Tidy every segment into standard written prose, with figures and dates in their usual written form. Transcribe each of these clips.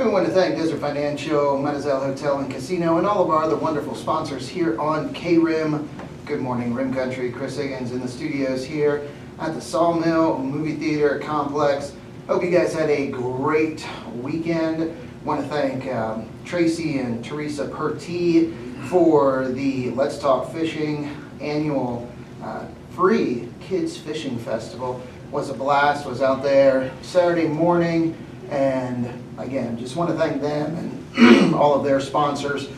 we want to thank Desert Financial, Mademoiselle Hotel and Casino, and all of our other wonderful sponsors here on KRIM. Good morning, Rim Country. Chris Higgins in the studios here at the Sawmill Movie Theater Complex. Hope you guys had a great weekend. Want to thank Tracy and Teresa Pertee for the Let's Talk Fishing annual free kids fishing festival. Was a blast. Was out there Saturday morning, and again, just want to thank them and all of their sponsors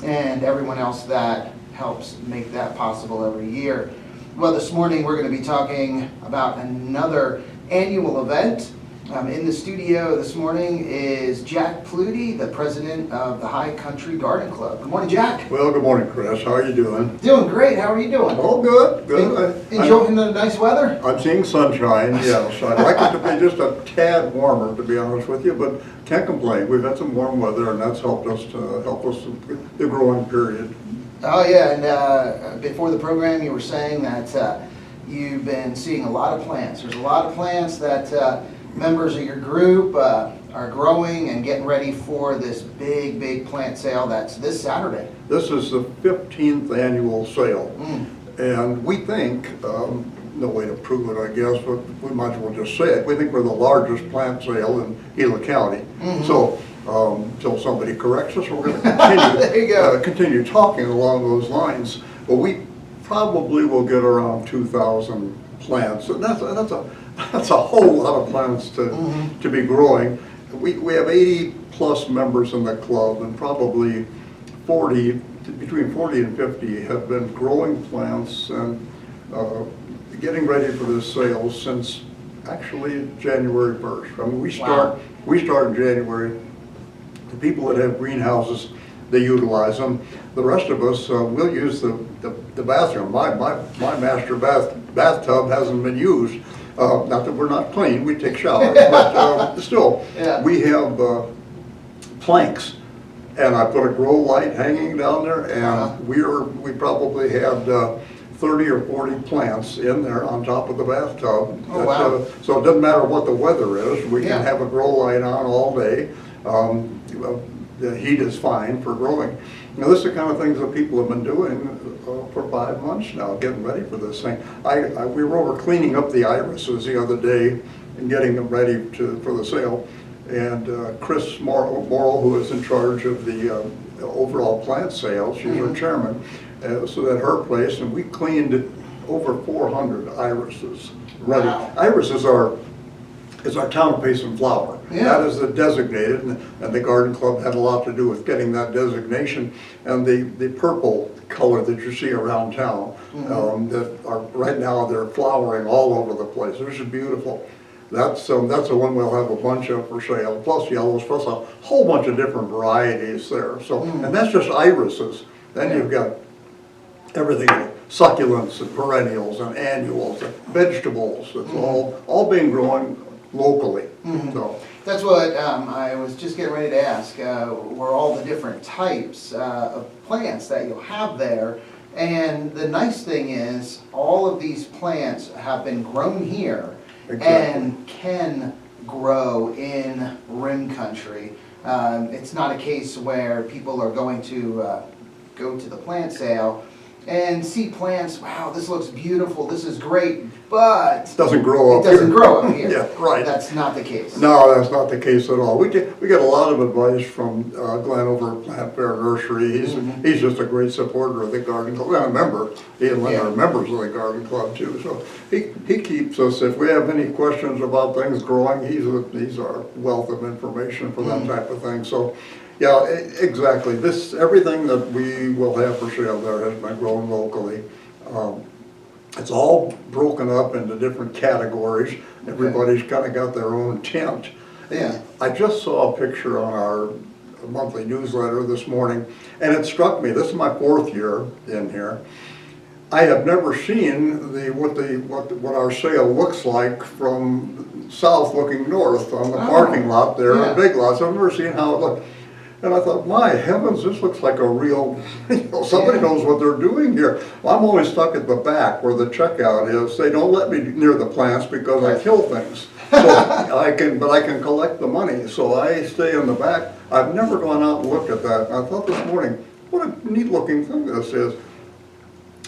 and everyone else that helps make that possible every year. Well, this morning we're going to be talking about another annual event. In the studio this morning is Jack Pluty, the president of the High Country Garden Club. Good morning, Jack. Well, good morning, Chris. How are you doing? Doing great. How are you doing? Oh, good, good. Enjoying the nice weather? I'm seeing sunshine, yes. I'd like it to be just a tad warmer, to be honest with you, but can't complain. We've had some warm weather, and that's helped us the growing period. Oh, yeah, and before the program, you were saying that you've been seeing a lot of plants. There's a lot of plants that members of your group are growing and getting ready for this big plant sale that's this Saturday. This is the 15th annual sale, and we think, no way to prove it, I guess, but we might as well just say it. We think we're the largest plant sale in Gila County. So, until somebody corrects us, we're going to continue talking along those lines. But we probably will get around 2,000 plants, and that's a whole lot of plants to be growing. We have 80 plus members in the club, and probably between 40 and 50 have been growing plants and getting ready for this sale since actually January 1st. I mean, we start in January. The people that have greenhouses, they utilize them. The rest of us will use the bathroom. My master bathtub hasn't been used. Not that we're not clean, we take showers, but still, we have planks, and I put a grow light hanging down there, and we probably had 30 or 40 plants in there on top of the bathtub. Oh, wow. So it doesn't matter what the weather is, we can have a grow light on all day. The heat is fine for growing. Now, this is the kind of things that people have been doing for 5 months now, getting ready for this thing. We were over cleaning up the irises the other day and getting them ready for the sale. And Chris Morrill, who is in charge of the overall plant sales, she's our chairman, so at her place, and we cleaned over 400 irises ready. Wow. Iris is our town payson flower. That is the designated, and the garden club had a lot to do with getting that designation. And the purple color that you see around town, that are right now they're flowering all over the place. They're just beautiful. That's the one we'll have a bunch of for sale, plus yellows, plus a whole bunch of different varieties there. So, and that's just irises. Then you've got everything, succulents and perennials and annuals and vegetables. It's all being grown locally. So that's what I was just getting ready to ask, were all the different types of plants that you'll have there. And the nice thing is all of these plants have been grown here and can grow in Rim Country. It's not a case where people are going to go to the plant sale and see plants, wow, this looks beautiful, this is great, but it doesn't grow up here. Yeah, right. That's not the case. No, that's not the case at all. We get a lot of advice from Glenn over at Plant Fair Nursery. He's just a great supporter of the garden club. And a member. He and Lynn are members of the garden club too. So he keeps us. If we have any questions about things growing, he's our wealth of information for that type of thing. So. Yeah, exactly. Everything that we will have for sale there has been grown locally. It's all broken up into different categories. Everybody's kind of got their own tent. Yeah. I just saw a picture on our monthly newsletter this morning, and it struck me. This is my 4th year in here. I have never seen what our sale looks like from south looking north on the parking lot there, on Big Lots. I've never seen how it looked. And I thought, my heavens, this looks like a real, somebody knows what they're doing here. Well, I'm always stuck at the back where the checkout is. They don't let me near the plants because I kill things. So I can collect the money, so I stay in the back. I've never gone out and looked at that. I thought this morning, what a neat looking thing this is.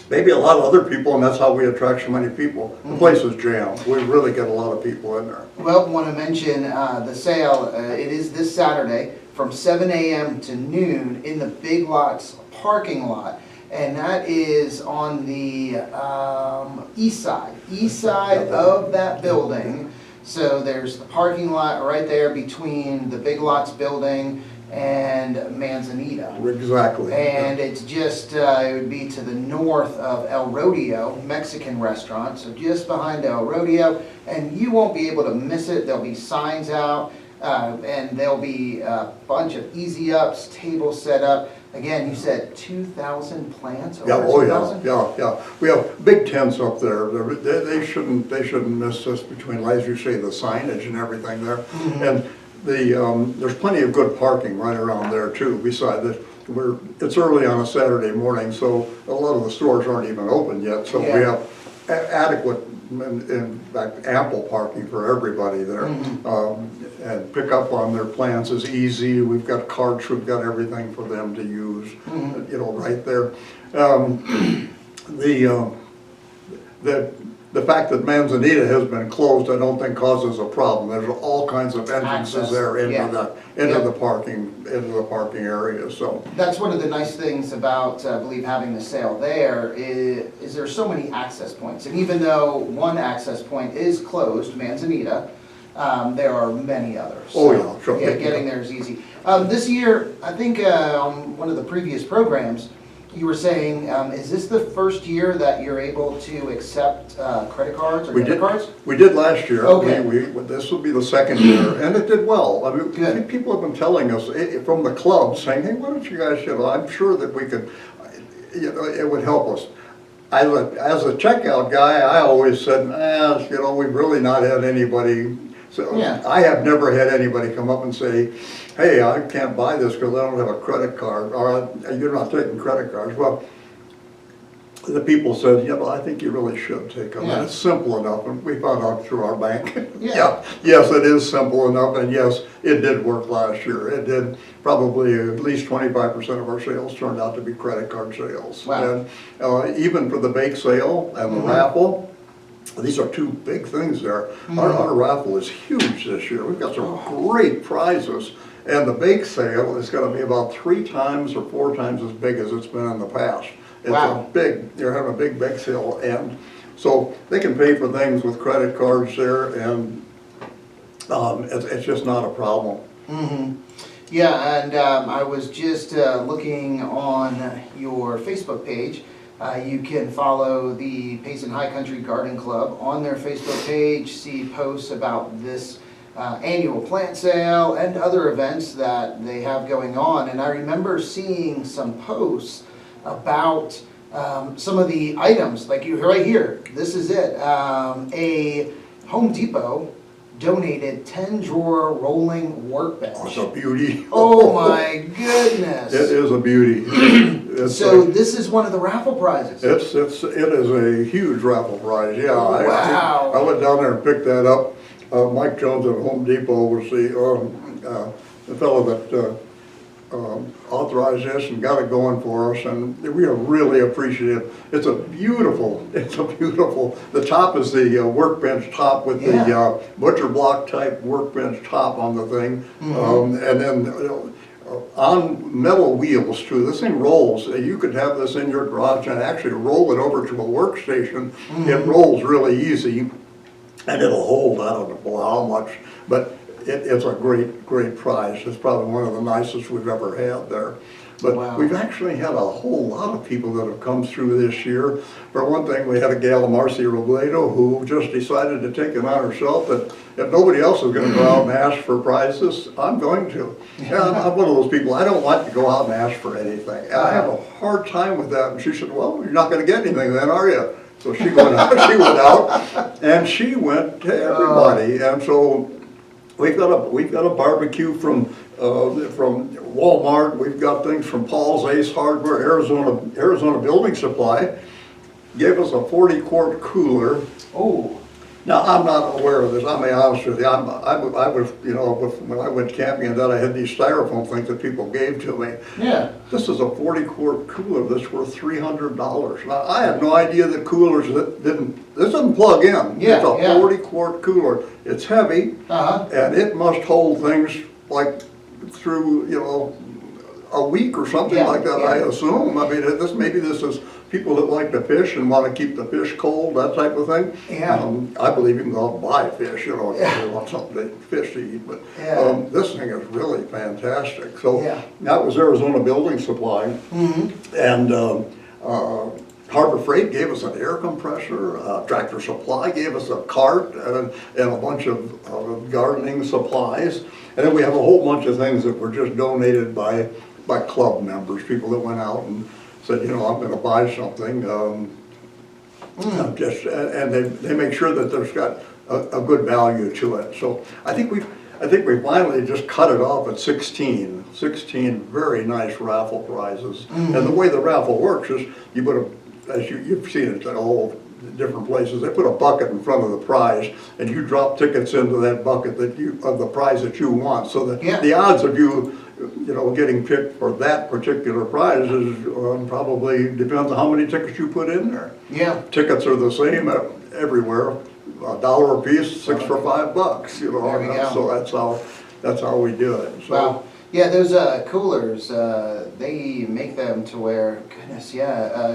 Maybe a lot of other people, and that's how we attract so many people. The place is jammed. We really get a lot of people in there. Well, want to mention the sale, it is this Saturday from 7 a.m. to noon in the Big Lots parking lot. And that is on the east side of that building. So there's the parking lot right there between the Big Lots building and Manzanita. Exactly. And it's just, it would be to the north of El Rodeo Mexican restaurant, so just behind El Rodeo, and you won't be able to miss it. There'll be signs out, and there'll be a bunch of easy ups, tables set up. Again, you said 2,000 plants? Yeah, Over oh 2,000? yeah. We have big tents up there. They shouldn't miss this between, as you say, the signage and everything there. And there's plenty of good parking right around there too. Besides that, it's early on a Saturday morning, so a lot of the stores aren't even open yet. So we have adequate, in fact, ample parking for everybody there. And pick up on their plans is easy. We've got carts, we've got everything for them to use, you know, right there. The fact that Manzanita has been closed, I don't think causes a problem. There's all kinds of entrances there into the parking area. So that's one of the nice things about, I believe, having the sale there is there's so many access points. And even though one access point is closed, Manzanita, there are many others. Oh yeah, sure. Yeah, getting there is easy. This year, I think on one of the previous programs, you were saying, is this the first year that you're able to accept credit cards or debit cards? We did last year. Okay. This will be the second year, and it did well. I mean, Good. people have been telling us from the club saying, "Hey, why don't you guys? You know, I'm sure that we could. You know, it would help us." As a checkout guy, I always said, you know, we've really not had anybody. So I have never had anybody come up and say, "Hey, I can't buy this because I don't have a credit card," or "You're not taking credit cards." Well, the people said, "Yeah, well, I think you really should take them." And it's simple enough, and we found out through our bank. Yes, it is simple enough, and yes, it did work last year. It did. Probably at least 25% of our sales turned out to be credit card sales. Wow. And even for the bake sale and the raffle, these are two big things there. Our raffle is huge this year. We've got some great prizes. And the bake sale is going to be about 3 times or 4 times as big as it's been in the past. It's they're having a big bake sale. And so they can pay for things with credit cards there, and it's just not a problem. Yeah, and I was just looking on your Facebook page. You can follow the Payson High Country Garden Club on their Facebook page, see posts about this annual plant sale and other events that they have going on. And I remember seeing some posts about some of the items, like you right here, this is it, a Home Depot donated 10-drawer rolling workbench. It's a beauty. Oh my goodness. It is a beauty. So this is one of the raffle prizes. It is a huge raffle prize, yeah. Wow. I went down there and picked that up. Mike Jones at Home Depot was the fellow that authorized this and got it going for us, and we are really appreciative. It's a beautiful, the top is the workbench top with the butcher block type workbench top on the thing, and then on metal wheels too. This thing rolls. You could have this in your garage and actually roll it over to a workstation. It rolls really easy, and it'll hold, I don't know how much, but it's a great prize. It's probably one of the nicest we've ever had there. But we've actually had a whole lot of people that have come through this year. For one thing, we had a gal, Marcy Robledo, who just decided to take it on herself that if nobody else is going to go out and ask for prizes, I'm going to. Yeah, I'm one of those people, I don't like to go out and ask for anything. And I have a hard time with that. And she said, "Well, you're not going to get anything then, are you?" So she went out, and she went to everybody. And so we've got a barbecue from Walmart. We've got things from Paul's Ace Hardware, Arizona Building Supply. Gave us a 40-quart cooler. Oh. Now, I'm not aware of this, I'll be honest with you, I was, you know, when I went camping and then I had these styrofoam things that people gave to me. Yeah. This is a 40-quart cooler that's worth $300. Now, I had no idea that coolers that this doesn't plug in. Yeah, It's a yeah. 40-quart cooler. It's heavy, and it must hold things like through, you know, a week or something Yeah, like that, yeah. I assume. I mean, maybe this is people that like to fish and want to keep the fish cold, that type of thing. Yeah. I believe you can go out and buy fish, you know, if you want something to fish to eat. But Yeah. this thing is really fantastic. So Yeah. that was Arizona Building Supply. And Harbor Freight gave us an air compressor, Tractor Supply gave us a cart and a bunch of gardening supplies. And then we have a whole bunch of things that were just donated by club members, people that went out and said, you know, I'm gonna buy something. And they make sure that there's got a good value to it. So I think we finally just cut it off at 16 very nice raffle prizes. And the way the raffle works is you put as you've seen it at all different places, they put a bucket in front of the prize and you drop tickets into that bucket of the prize that you want. So the odds of you know, getting picked for that particular prize is probably depends on how many tickets you put in there. Yeah. Tickets are the same everywhere, $1 a piece, 6 for $5, you know. There we go. So that's how we do it. So. Wow. Yeah, those coolers, they make them to where, goodness,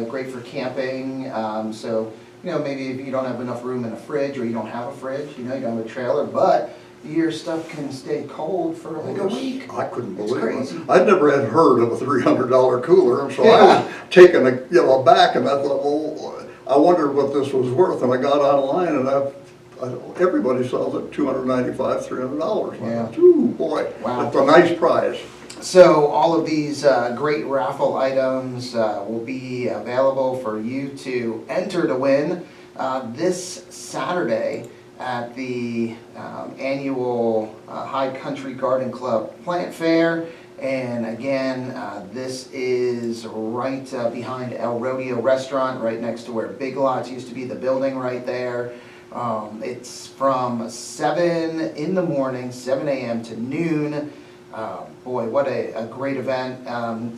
great for camping. So, you know, maybe if you don't have enough room in a fridge or you don't have a fridge, you know, you don't have a trailer, but your stuff can stay cold for like a week. I couldn't It's believe crazy. it. I'd never had heard of a $300 cooler, so I was taken aback, and I thought, well, I wondered what this was worth, and I got online, and everybody sells it $295, $300. And I thought, ooh, boy, Wow. it's a nice prize. So all of these great raffle items will be available for you to enter to win this Saturday at the annual High Country Garden Club Plant Fair. And again, this is right behind El Rodeo Restaurant, right next to where Big Lots used to be, the building right there. It's from 7 in the morning, 7 a.m. to noon. Boy, what a great event.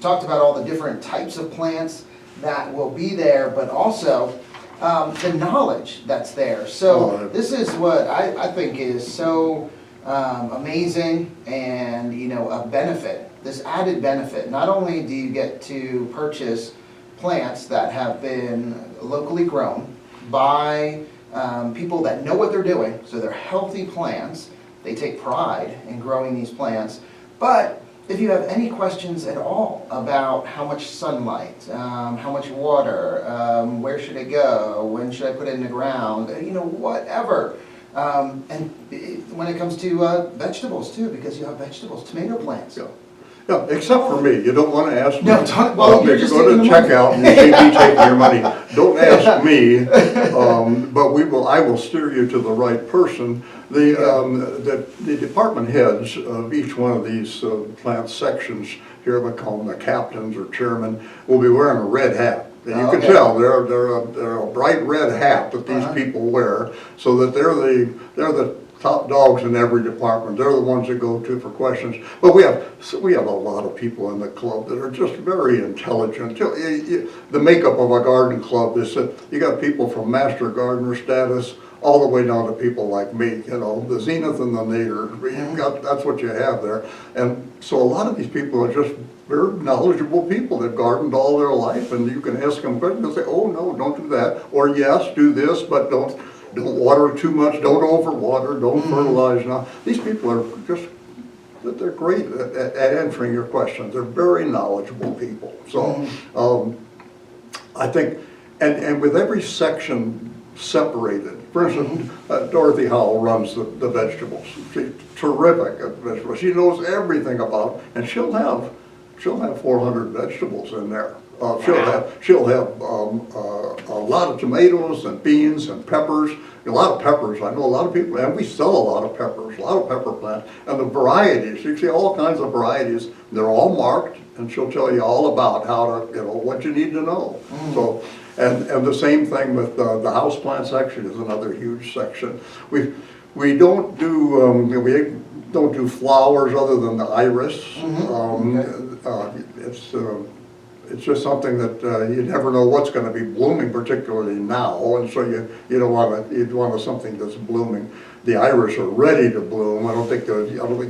Talked about all the different types of plants that will be there, but also the knowledge that's there. So this is what I think is so amazing, and you know, a benefit, this added benefit. Not only do you get to purchase plants that have been locally grown by people that know what they're doing, so they're healthy plants, they take pride in growing these plants. But if you have any questions at all about how much sunlight, how much water, where should it go, when should I put it in the ground, you know, whatever. And when it comes to vegetables too, because you have vegetables, tomato plants. Yeah, except for me. You don't want to ask me. No, well, you're if you just go to the taking the money. checkout and you see me taking your money, don't ask me. But I will steer you to the right person. The department heads of each one of these plant sections here, we call them the captains or chairmen, will be wearing a red hat. And you can tell they're a bright red hat that these people wear, so that they're the top dogs in every department. They're the ones that go to for questions. But we have a lot of people in the club that are just very intelligent. The makeup of a garden club is that you got people from master gardener status all the way down to people like me, you know, the zenith and the nadir. That's what you have there. And so a lot of these people are just very knowledgeable people that gardened all their life, and you can ask them questions, they'll say, oh no, don't do that, or yes, do this, but don't water too much, don't overwater, don't fertilize. Now, these people are just, they're great at answering your questions. They're very knowledgeable people. So I think, and with every section separated, for instance, Dorothy Howell runs the vegetables. She's terrific at vegetables. She knows everything about, and she'll have 400 vegetables in there. She'll have a lot of tomatoes and beans and peppers, a lot of peppers. I know a lot of people, and we sell a lot of peppers, a lot of pepper plants, and the varieties. You see all kinds of varieties. They're all marked, and she'll tell you all about how to, what you need to know. So, and the same thing with the house plant section is another huge section. We don't do flowers other than the iris. It's just something that you never know what's going to be blooming, particularly now, and so you'd want something that's blooming. The iris are ready to bloom. I don't think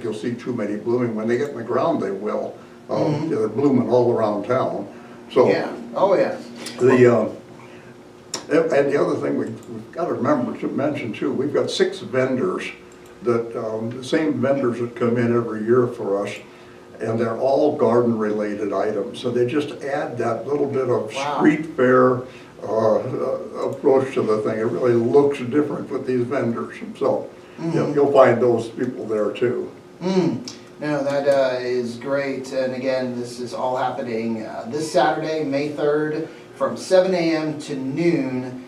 you'll see too many blooming. When they get in the ground, they will. They're blooming all around town. So yeah. Oh yeah. And the other thing we've got to remember to mention too, we've got 6 vendors that the same vendors that come in every year for us. And they're all garden-related items, so they just add that little bit of street fair approach to the thing. It really looks different with these vendors, so you'll find those people there too. No, that is great, and again, this is all happening this Saturday, May 3rd, from 7 a.m. to noon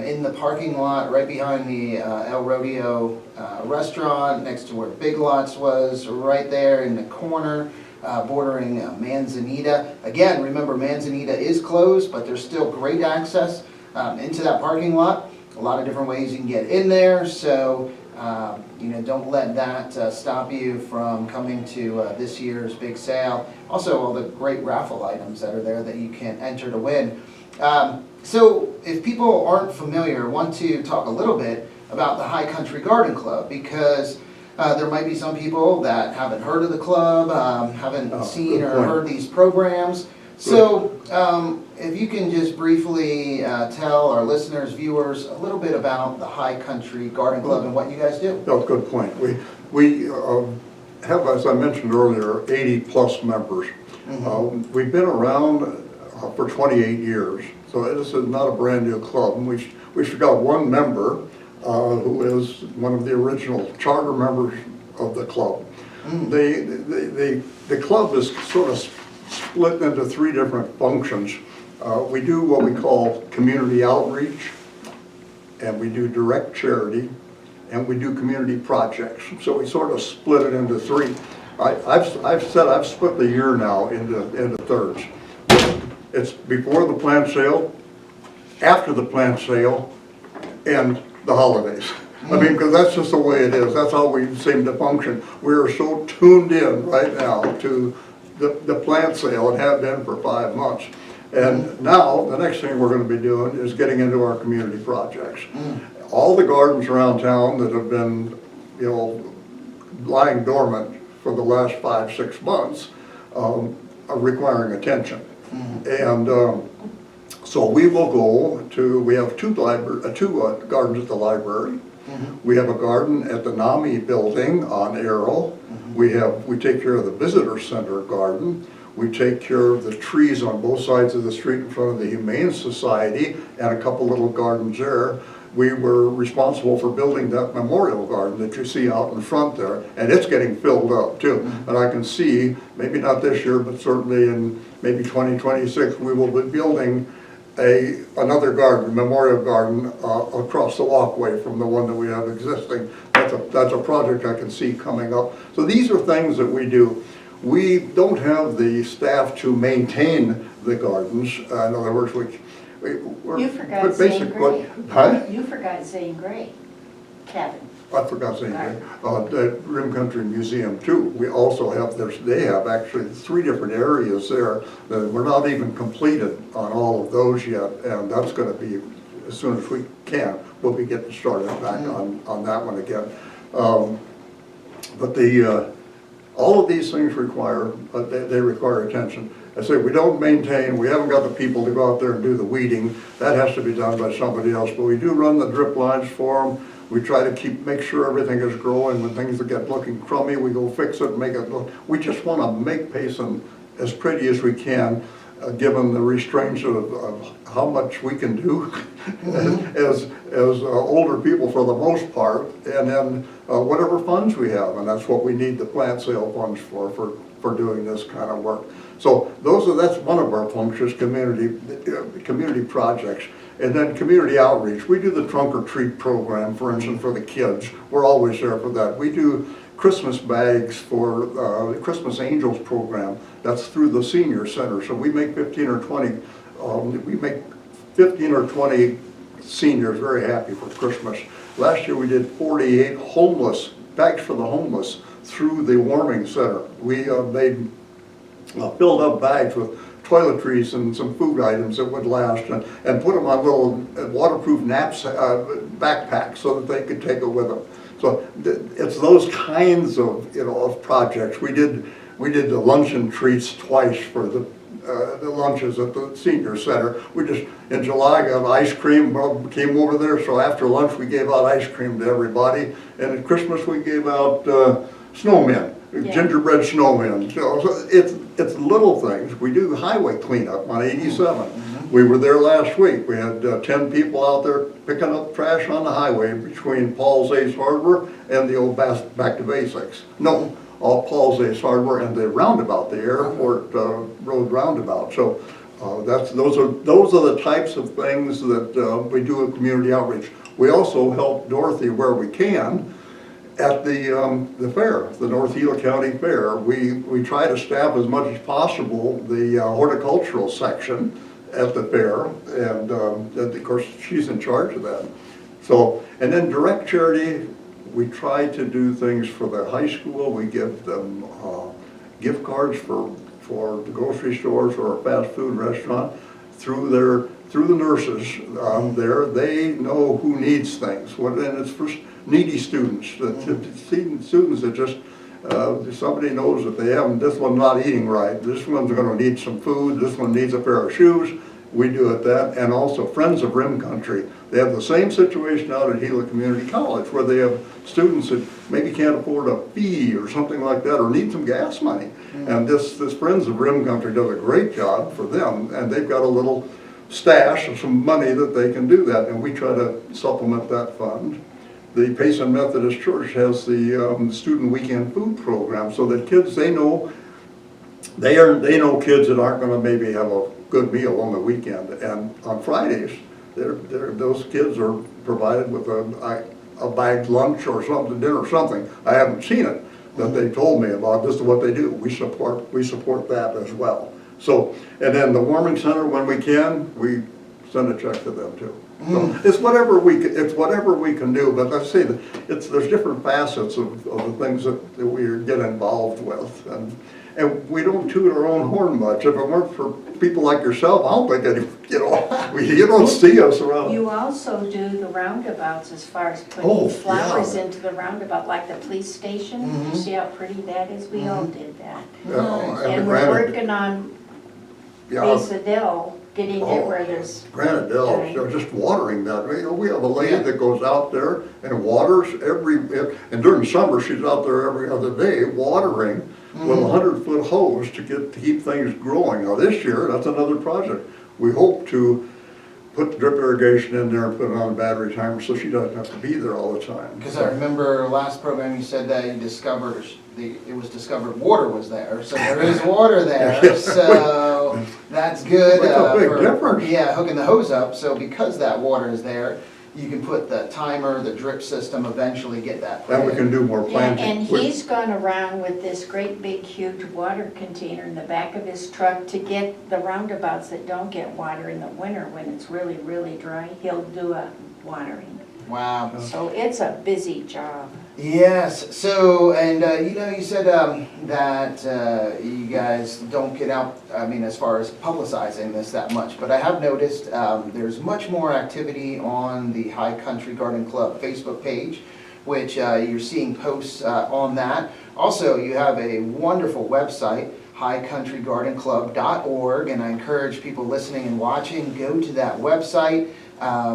in the parking lot right behind the El Rodeo restaurant, next to where Big Lots was, right there in the corner, bordering Manzanita. Again, remember Manzanita is closed, but there's still great access into that parking lot. A lot of different ways you can get in there, so don't let that stop you from coming to this year's big sale. Also, all the great raffle items that are there that you can enter to win. So if people aren't familiar, want to talk a little bit about the High Country Garden Club, because there might be some people that haven't heard of the club, haven't seen or heard these programs. So if you can just briefly tell our listeners, viewers, a little bit about the High Country Garden Club and what you guys do. That's a good point. We have, as I mentioned earlier, 80 plus members. We've been around for 28 years, so this is not a brand new club. And we've got one member who is one of the original charter members of the club. The club is sort of split into 3 different functions. We do what we call community outreach, and we do direct charity, and we do community projects. So we sort of split it into 3. I've split the year now into thirds. It's before the plant sale, after the plant sale, and the holidays. I mean, because that's just the way it is. That's how we seem to function. We are so tuned in right now to the plant sale and have been for 5 months. And now, the next thing we're going to be doing is getting into our community projects. All the gardens around town that have been, lying dormant for the last 5-6 months are requiring attention. And so we will go to, we have 2 gardens at the library. We have a garden at the NAMI building on Arrow. We take care of the visitor center garden. We take care of the trees on both sides of the street in front of the Humane Society and a couple little gardens there. We were responsible for building that memorial garden that you see out in front there, and it's getting filled up too. And I can see, maybe not this year, but certainly in maybe 2026, we will be building another garden, memorial garden, across the walkway from the one that we have existing. That's a project I can see coming up. So these are things that we do. We don't have the staff to maintain the gardens. In other words, You forgot saying gray. You forgot saying gray, Kevin. I forgot saying the KRIM Country Museum too. We also have they have actually 3 different areas there that we're not even completed on all of those yet, and that's going to be as soon as we can. We'll be getting started back on that one again. But all of these things require they require attention. I say we don't maintain, we haven't got the people to go out there and do the weeding. That has to be done by somebody else, but we do run the drip lines for them. We try to make sure everything is growing. When things get looking crummy, we go fix it and make it look. We just want to make Payson as pretty as we can, given the restraints of how much we can do as older people for the most part, and then whatever funds we have, and that's what we need the plant sale funds for for doing this kind of work. So that's one of our functions, community projects. And then community outreach. We do the trunk or treat program, for instance, for the kids. We're always there for that. We do Christmas bags for the Christmas Angels program. That's through the senior center. So we make 15 or 20 seniors very happy for Christmas. Last year we did 48 bags for the homeless through the warming center. We made filled up bags with toiletries and some food items that would last, and put them on little waterproof backpacks so that they could take it with them. So it's those kinds of of projects. We did the luncheon treats twice for the lunches at the senior center. We just in July got ice cream. Bob came over there, so after lunch we gave out ice cream to everybody, and at Christmas we gave out snowmen. Gingerbread snowmen. So it's little things. We do highway cleanup on 87. We were there last week. We had 10 people out there picking up trash on the highway between Paul's Ace Hardware and the old Back to Basics. No, all Paul's Ace Hardware and the roundabout, the airport road roundabout. So those are the types of things that we do at community outreach. We also help Dorothy where we can. At the fair, the North Gila County Fair, we try to staff as much as possible the horticultural section at the fair, and of course she's in charge of that. So, and then direct charity, we try to do things for the high school. We give them gift cards for the grocery stores or a fast food restaurant through the nurses there. They know who needs things, and it's for needy students, students that just, somebody knows that they haven't, this one's not eating right, this one's going to need some food, this one needs a pair of shoes. We do it that, and also Friends of Rim Country. They have the same situation out at Gila Community College, where they have students that maybe can't afford a fee or something like that, or need some gas money. And this Friends of Rim Country does a great job for them, and they've got a little stash of some money that they can do that, and we try to supplement that fund. The Payson Methodist Church has the student weekend food program, so that kids, they know kids that aren't going to maybe have a good meal on the weekend, and on Fridays, those kids are provided with a bagged lunch or something, dinner or something. I haven't seen it, that they told me about. This is what they do. We support that as well. So, and then the warming center, when we can, we send a check to them too. So it's whatever we can do, but let's say that there's different facets of the things that we get involved with, and we don't toot our own horn much. If it weren't for people like yourself, I don't think you don't see us around. You also do the roundabouts as far as putting flowers into the roundabout, like the police station. You see how pretty that is? We all did that. And we're working on Mesa getting it where there's... Granadell, just watering that. We have a lady that goes out there and waters and during summer she's out there every other day watering with a 100-foot hose to keep things growing. Now this year, that's another project. We hope to put drip irrigation in there and put it on a battery timer so she doesn't have to be there all the time. Because I remember last program you said that you discovered it was discovered water was there, so there is water there. So that's good. That's a big difference. Yeah, hooking the hose up. So because that water is there, you can put the timer, the drip system, eventually get that. Then we can do more planting. And he's gone around with this great big huge water container in the back of his truck to get the roundabouts that don't get water in the winter when it's really, really dry. He'll do a watering. Wow. So it's a busy job. Yes. So, and you said that you guys don't get out, I mean, as far as publicizing this that much, but I have noticed there's much more activity on the High Country Garden Club Facebook page, which you're seeing posts on that. Also, you have a wonderful website, highcountrygardenclub.org, and I encourage people listening and watching, go to that website.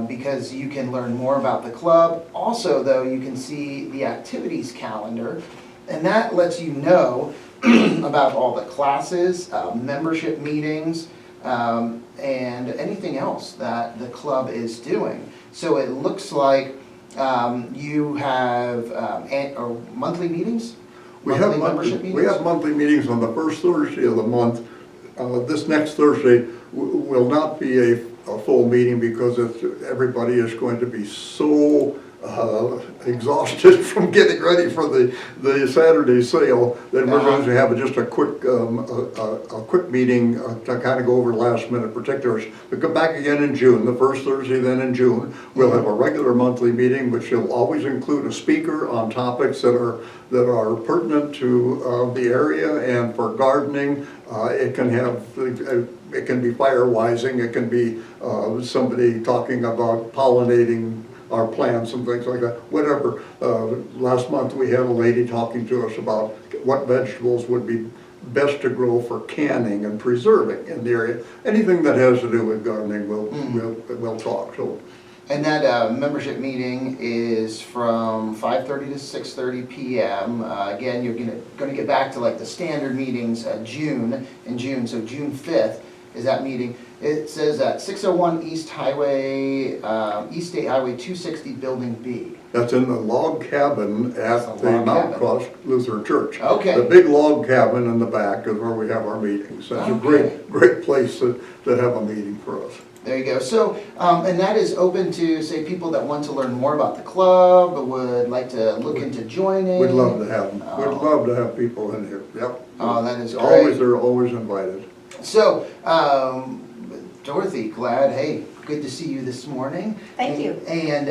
Because you can learn more about the club. Also, though, you can see the activities calendar, and that lets you know about all the classes, membership meetings, and anything else that the club is doing. So it looks like you have monthly meetings? monthly membership meetings? We have monthly meetings on the first Thursday of the month. This next Thursday will not be a full meeting because everybody is going to be so exhausted from getting ready for the Saturday sale that we're going to have just a quick meeting to kind of go over last minute particulars. We'll come back again in June, the first Thursday then in June. We'll have a regular monthly meeting which will always include a speaker on topics that are pertinent to the area and for gardening. It can be firewising, it can be somebody talking about pollinating our plants and things like that, whatever. Last month we had a lady talking to us about what vegetables would be best to grow for canning and preserving in the area. Anything that has to do with gardening, we'll talk. So. And that membership meeting is from 5:30 to 6:30 p.m. Again, you're going to get back to like the standard meetings in June, so June 5th is that meeting. It says at 601 East State Highway 260, Building B. That's in the log cabin at the Mount Cross Lutheran Church. Okay. The big log cabin in the back is where we have our meetings. That's a great place to have a meeting for us. There you go. So, and that is open to, say, people that want to learn more about the club, would like to look into joining. We'd love to have them. We'd love to have people in here. Yep. Oh, that is great. They're always invited. So, Dorothy, hey, good to see you this morning. Thank you. And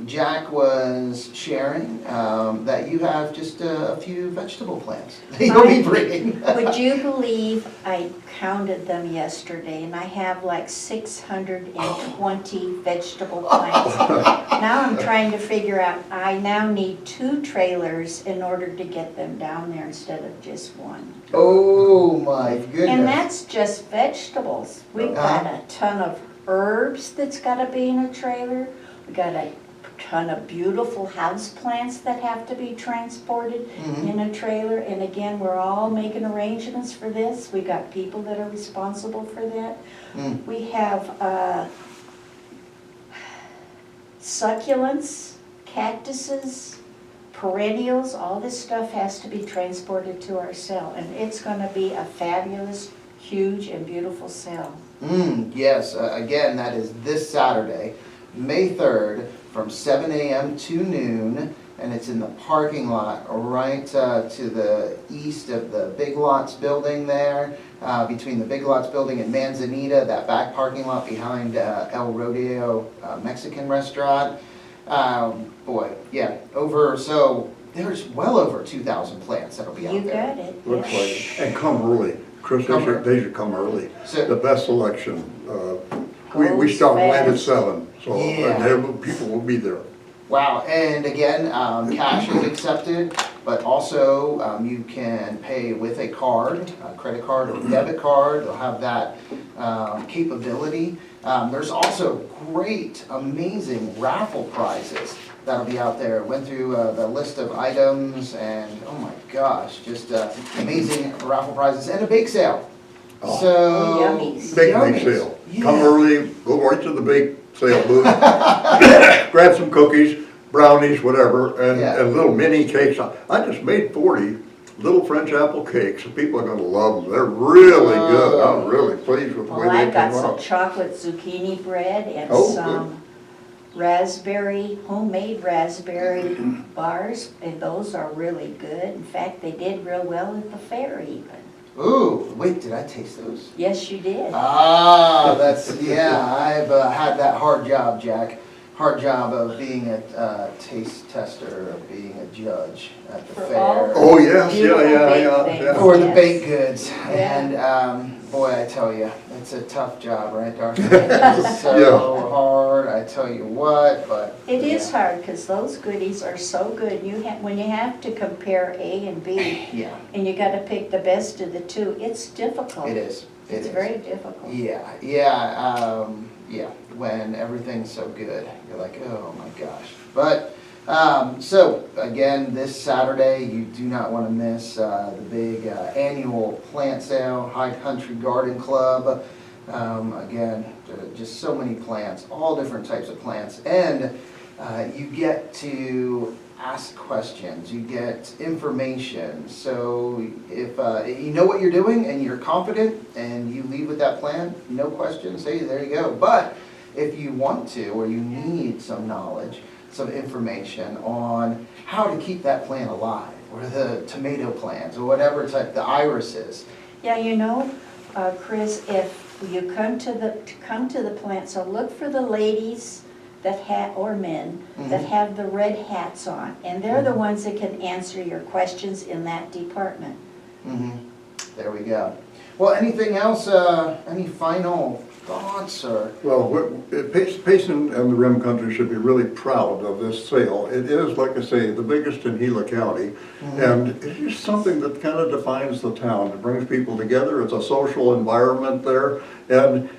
Jack was sharing that you have just a few vegetable plants that you'll be bringing. Would you believe I counted them yesterday and I have like 620 vegetable plants. Now I'm trying to figure out, I now need 2 trailers in order to get them down there instead of just one. Oh my goodness. And that's just vegetables. We've got a ton of herbs that's got to be in a trailer. We got a ton of beautiful house plants that have to be transported in a trailer. And again, we're all making arrangements for this. We got people that are responsible for that. We have succulents, cactuses, perennials. All this stuff has to be transported to our cell, and it's going to be a fabulous, huge, and beautiful cell. Yes, again, that is this Saturday, May 3rd, from 7 a.m. to noon, and it's in the parking lot right to the east of the Big Lots building there, between the Big Lots building and Manzanita, that back parking lot behind El Rodeo Mexican restaurant. Boy, yeah, so there's well over 2,000 plants that'll be out there. You got it. Looks like it. And come early. Chris, they should come early. So, the best selection. We start right at 7, so and people will be there. Wow, and again, cash is accepted, but also you can pay with a card, a credit card or debit card. They'll have that capability. There's also great, amazing raffle prizes that'll be out there. Went through the list of items, and oh my gosh, just amazing raffle prizes and a bake sale. Oh. So Yummies. Bake sale. Yeah. Come early, go right to the bake sale booth, grab some cookies, brownies, whatever, and little mini cakes. I just made 40 little French apple cakes, and people are going to love them. They're really good. I'm really pleased with the way they came out. I got some chocolate zucchini bread and some homemade raspberry bars, and those are really good. In fact, they did real well at the fair even. Ooh, wait, did I taste those? Yes, you did. That's, I've had that hard job, Jack. Hard job of being a taste tester, of being a judge at the fair. Oh, yes, For the baked goods. And boy, I tell you, it's a tough job, right, Darcy? It's so hard, I tell you what, but. It is hard, because those goodies are so good. When you have to compare A and B, and you got to pick the best of the two, it's difficult. It is. It's very difficult. When everything's so good, you're like, oh my gosh. But, so, again, this Saturday, you do not want to miss the big annual plant sale, High Country Garden Club. Again, just so many plants, all different types of plants. And you get to ask questions, you get information. So if you know what you're doing and you're confident and you leave with that plan, no questions, hey, there you go. But if you want to, or you need some knowledge, some information on how to keep that plant alive, or the tomato plants, or whatever type, the irises. Yeah, you know, Chris, if you come to the plant, so look for the ladies that have, or men, that have the red hats on, and they're the ones that can answer your questions in that department. There we go. Well, anything else, any final thoughts, or? Well, Payson and the Rim Country should be really proud of this sale. It is, like I say, the biggest in Gila County, and it's just something that kind of defines the town. It brings people together, it's a social environment there, and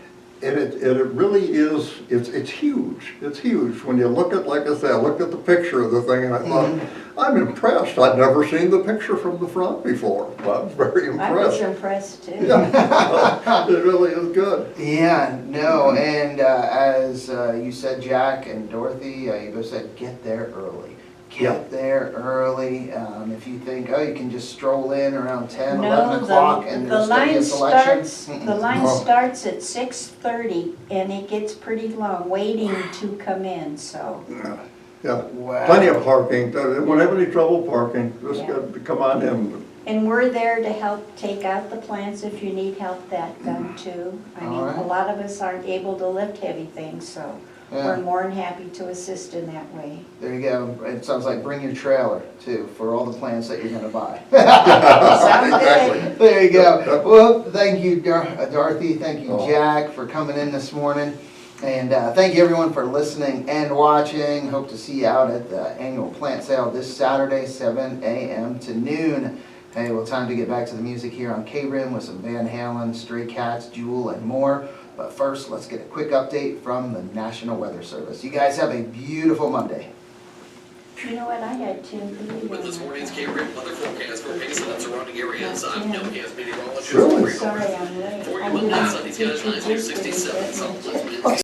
it really is, it's huge. It's huge. When you look at, like I said, I looked at the picture of the thing and I thought, I'm impressed. I'd never seen the picture from the front before. I was very impressed. I was impressed too. Yeah, it really is good. Yeah, no, and as you said, Jack and Dorothy, you both said, get there early. Get there early. If you think, oh, you can just stroll in around 10, 11 o'clock and there's going to be a selection. The line starts at 6:30 and it gets pretty long waiting to come in, so. Yeah, Wow. plenty of parking. Won't have any trouble parking. Just come on in. And we're there to help take out the plants if you need help that done too. I mean, Alright. a lot of us aren't able to lift heavy things, so we're more than happy to assist in that way. There you go. It sounds like bring your trailer too for all the plants that you're going to buy. Sounds good. There you go. Well, thank you, Dorothy. Thank you, Jack, for coming in this morning. And thank you, everyone, for listening and watching. Hope to see you out at the annual plant sale this Saturday, 7 a.m. to noon. Hey, well, time to get back to the music here on KRIM with some Van Halen, Stray Cats, Jewel, and more. But first, let's get a quick update from the National Weather Service. You guys have a beautiful Monday. You know what, I had 10 With this morning's KRIM weather forecast for Payson and surrounding areas, I'm Neil Meteorologist. Really? Sorry, I'm late. For I your Monday, didn't sunny get skies, your highs near birthday 67. present.